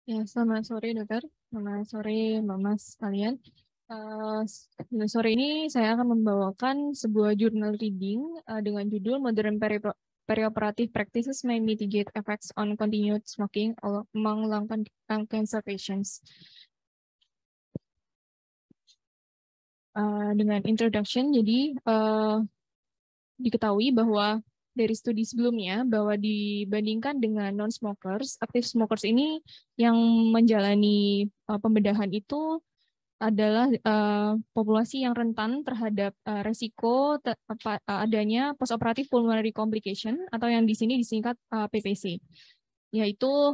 Ya, selamat sore dokter, selamat sore Mas sekalian. Sore ini saya akan membawakan sebuah journal reading dengan judul Modern Perioperative Practices May Mitigate Effects on Continued Smoking Among Lung Cancer Patients. Dengan introduction, jadi diketahui bahwa dari studi sebelumnya bahwa dibandingkan dengan non-smokers, active smokers ini yang menjalani pembedahan itu adalah populasi yang rentan terhadap resiko adanya postoperative pulmonary complication atau yang di sini disingkat PPC, yaitu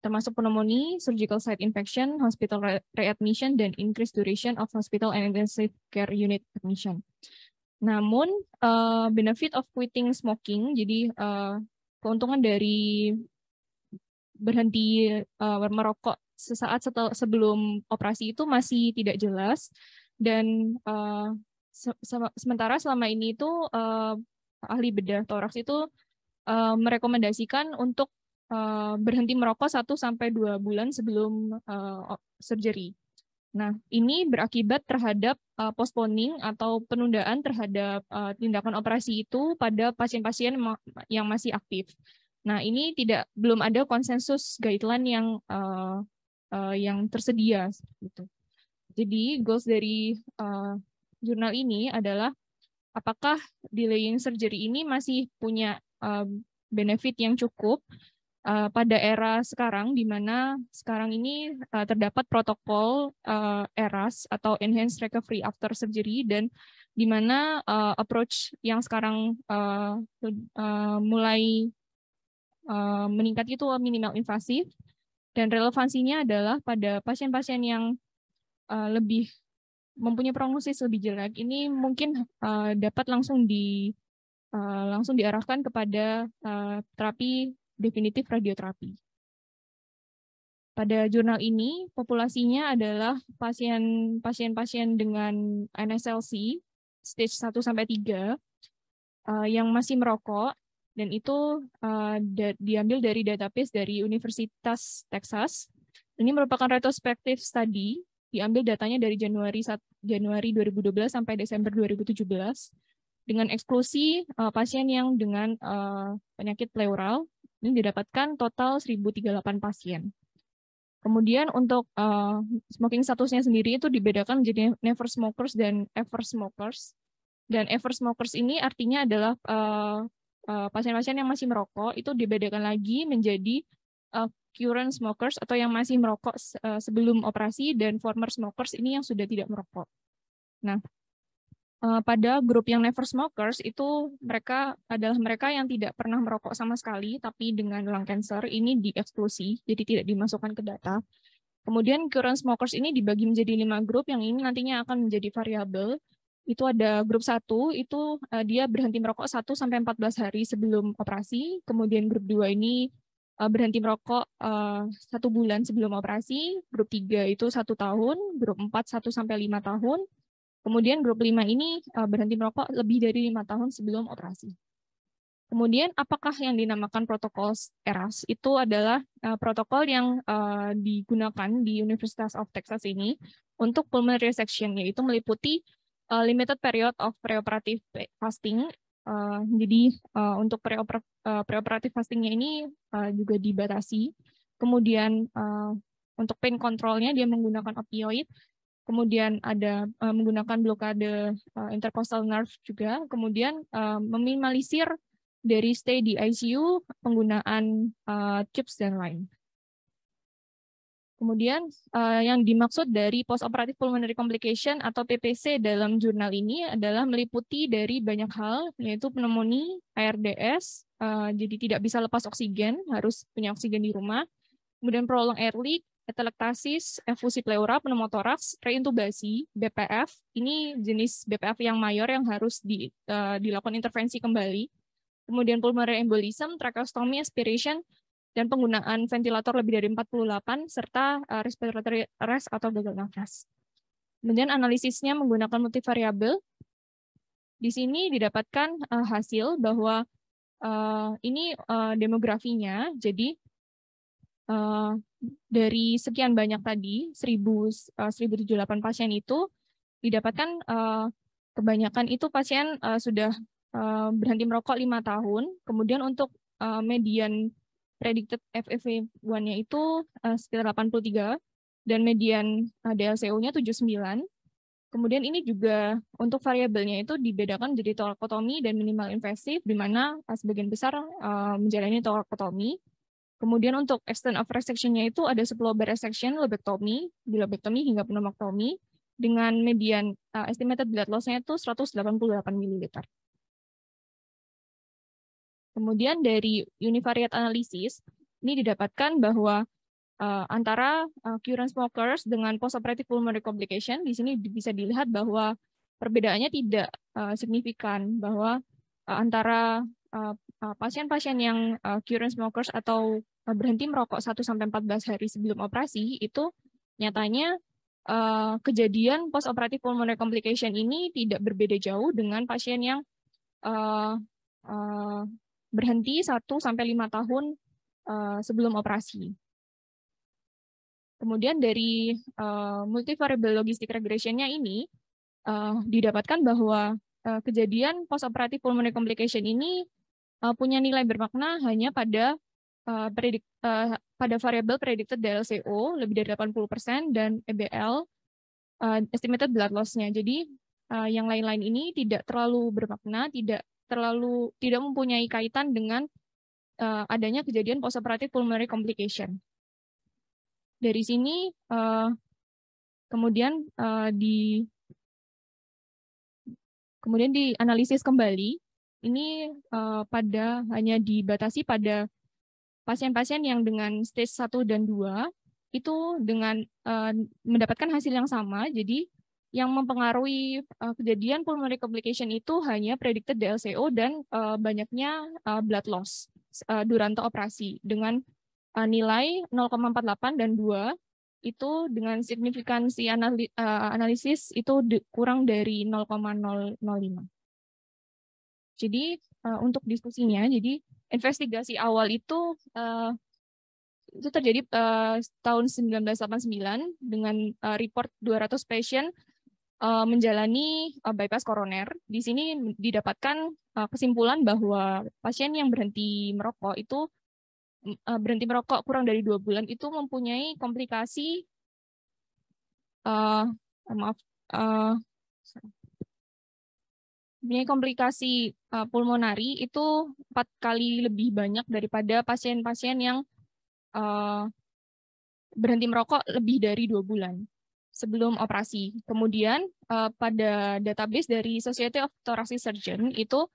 termasuk pneumonia, surgical site infection, hospital readmission, dan increased duration of hospital and intensive care unit admission. Namun, benefit of quitting smoking, jadi keuntungan dari berhenti merokok sesaat sebelum operasi itu masih tidak jelas, dan sementara selama ini itu ahli bedah toraks itu merekomendasikan untuk berhenti merokok 1-2 bulan sebelum surgery. Nah, ini berakibat terhadap postponing atau penundaan terhadap tindakan operasi itu pada pasien-pasien yang masih aktif. Nah, ini belum ada konsensus guideline yang tersedia gitu. Jadi, goals dari jurnal ini adalah apakah delaying surgery ini masih punya benefit yang cukup pada era sekarang, di mana sekarang ini terdapat protokol ERAS atau Enhanced Recovery After Surgery, dan di mana approach yang sekarang mulai meningkat itu minimal invasif, dan relevansinya adalah pada pasien-pasien yang lebih mempunyai prognosis lebih jelek. Ini mungkin dapat langsung diarahkan kepada terapi definitif radioterapi. Pada jurnal ini, populasinya adalah pasien-pasien dengan NSLC stage 1-3 yang masih merokok, dan itu diambil dari database dari Universitas Texas. Ini merupakan retrospective study, diambil datanya dari Januari 2012 sampai Desember 2017, dengan eksklusi pasien yang dengan penyakit pleural. Ini didapatkan total 1038 pasien. Kemudian untuk smoking statusnya sendiri itu dibedakan menjadi never smokers dan ever smokers. Dan ever smokers ini artinya adalah pasien-pasien yang masih merokok, itu dibedakan lagi menjadi current smokers atau yang masih merokok sebelum operasi, dan former smokers ini yang sudah tidak merokok. Nah, pada grup yang never smokers itu mereka adalah mereka yang tidak pernah merokok sama sekali, tapi dengan lung cancer ini dieksklusi, jadi tidak dimasukkan ke data. Kemudian current smokers ini dibagi menjadi 5 grup yang ini nantinya akan menjadi variabel. Itu ada grup 1, itu dia berhenti merokok 1-14 hari sebelum operasi. Kemudian grup 2 ini berhenti merokok 1 bulan sebelum operasi. Grup 3 itu 1 tahun, grup 4 1-5 tahun. Kemudian grup 5 ini berhenti merokok lebih dari 5 tahun sebelum operasi. Kemudian apakah yang dinamakan protokol ERAS? Itu adalah protokol yang digunakan di University of Texas ini untuk pulmonary resection, yaitu meliputi limited period of preoperative fasting. Jadi untuk preoperative fastingnya ini juga dibatasi. Kemudian untuk pain controlnya dia menggunakan opioid. Kemudian ada menggunakan blokade intercostal nerve juga. Kemudian meminimalisir dari stay di ICU, penggunaan tubes dan lain. Kemudian yang dimaksud dari postoperative pulmonary complication atau PPC dalam jurnal ini adalah meliputi dari banyak hal, yaitu pneumonia, ARDS, jadi tidak bisa lepas oksigen, harus punya oksigen di rumah. Kemudian prolonged air leak, atelektasis, efusi pleura, pneumotoraks, reintubasi, BPF. Ini jenis BPF yang mayor yang harus dilakukan intervensi kembali. Kemudian pulmonary embolism, tracheostomy, aspiration, dan penggunaan ventilator lebih dari 48, serta respiratory arrest atau gagal nafas. Kemudian analisisnya menggunakan multivariabel. Di sini didapatkan hasil bahwa ini demografinya, jadi dari sekian banyak tadi, 1078 pasien itu didapatkan kebanyakan itu pasien sudah berhenti merokok 5 tahun. Kemudian untuk median predicted FEV1-nya itu sekitar 83 dan median DLCO-nya 79. Kemudian ini juga untuk variabelnya itu dibedakan jadi torakotomi dan minimal invasif, di mana sebagian besar menjalani torakotomi. Kemudian untuk extent of resection-nya itu ada sublobar resection, lobectomy, bilobectomy hingga pneumectomy, dengan median estimated blood loss-nya itu 188 ml. Kemudian dari univariate analysis, ini didapatkan bahwa antara current smokers dengan postoperative pulmonary complication, di sini bisa dilihat bahwa perbedaannya tidak signifikan, bahwa antara pasien-pasien yang current smokers atau berhenti merokok 1-14 hari sebelum operasi, itu nyatanya kejadian postoperative pulmonary complication ini tidak berbeda jauh dengan pasien yang berhenti 1-5 tahun sebelum operasi. Kemudian dari multivariable logistic regression-nya ini didapatkan bahwa kejadian postoperative pulmonary complication ini punya nilai bermakna hanya pada variabel predicted DLCO lebih dari 80% dan EBL estimated blood loss-nya. Jadi yang lain-lain ini tidak terlalu bermakna, tidak mempunyai kaitan dengan adanya kejadian postoperative pulmonary complication. Dari sini kemudian dianalisis kembali. Ini hanya dibatasi pada pasien-pasien yang dengan stage 1 dan 2 itu dengan mendapatkan hasil yang sama. Jadi yang mempengaruhi kejadian pulmonary complication itu hanya predicted DLCO dan banyaknya blood loss durante operasi dengan nilai 0,48 dan 2 itu dengan signifikansi analisis itu kurang dari 0,005. Jadi untuk diskusinya, jadi investigasi awal itu terjadi tahun 1989 dengan report 200 pasien menjalani bypass koroner. Di sini didapatkan kesimpulan bahwa pasien yang berhenti merokok itu kurang dari 2 bulan itu mempunyai komplikasi pulmonari itu 4 kali lebih banyak daripada pasien-pasien yang berhenti merokok lebih dari 2 bulan sebelum operasi. Kemudian pada database dari Society of Thoracic Surgeon itu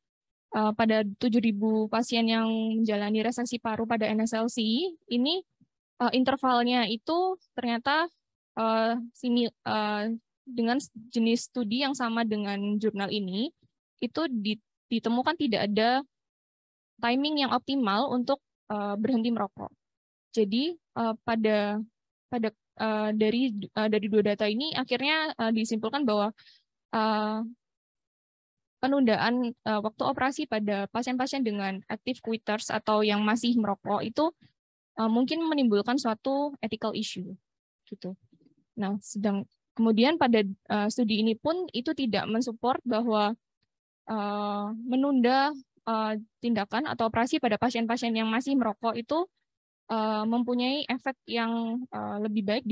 pada 7.000 pasien yang menjalani reseksi paru pada NSLC, ini intervalnya itu ternyata dengan jenis studi yang sama dengan jurnal ini, itu ditemukan tidak ada timing yang optimal untuk berhenti merokok. Jadi dari 2 data ini akhirnya disimpulkan bahwa penundaan waktu operasi pada pasien-pasien dengan active quitters atau yang masih merokok itu mungkin menimbulkan suatu ethical issue gitu. Nah, kemudian pada studi ini pun itu tidak mensupport bahwa menunda tindakan atau operasi pada pasien-pasien yang masih merokok itu mempunyai efek yang lebih baik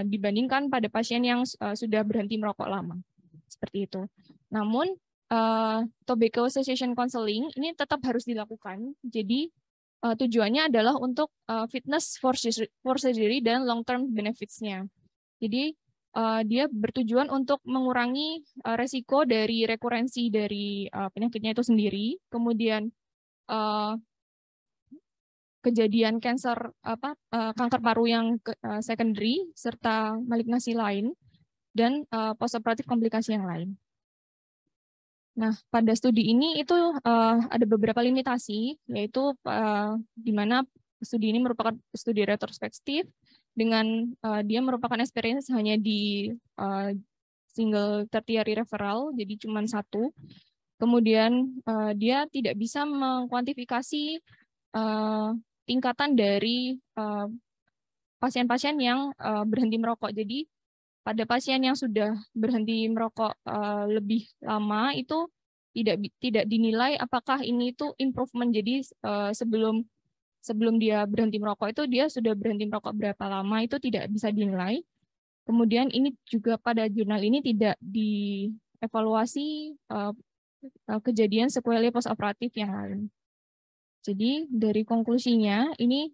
dibandingkan pada pasien yang sudah berhenti merokok lama. Seperti itu. Namun, tobacco cessation counseling ini tetap harus dilakukan. Jadi, tujuannya adalah untuk fitness for surgery dan long-term benefits-nya. Jadi, dia bertujuan untuk mengurangi resiko dari rekurensi dari penyakitnya itu sendiri, kemudian kejadian kanker paru yang secondary, serta malignasi lain, dan postoperatif komplikasi yang lain. Nah, pada studi ini itu ada beberapa limitasi, yaitu di mana studi ini merupakan studi retrospektif dengan dia merupakan experience hanya di single tertiary referral, jadi cuma 1. Kemudian dia tidak bisa mengkuantifikasi tingkatan dari pasien-pasien yang berhenti merokok. Jadi pada pasien yang sudah berhenti merokok lebih lama itu tidak dinilai apakah ini itu improvement. Jadi sebelum dia berhenti merokok itu dia sudah berhenti merokok berapa lama itu tidak bisa dinilai. Kemudian ini juga pada jurnal ini tidak dievaluasi kejadian sequelae postoperatif yang lain. Jadi dari konklusinya ini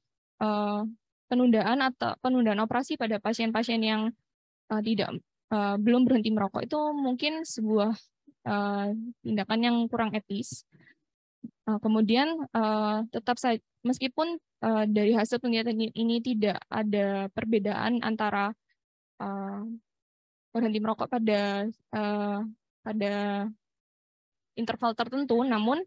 penundaan operasi pada pasien-pasien yang belum berhenti merokok itu mungkin sebuah tindakan yang kurang etis. Kemudian tetap saja meskipun dari hasil penelitian ini tidak ada perbedaan antara berhenti merokok pada interval tertentu, namun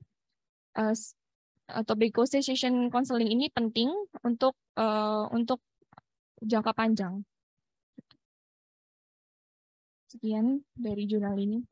tobacco cessation counseling ini penting untuk jangka panjang. Sekian dari jurnal ini.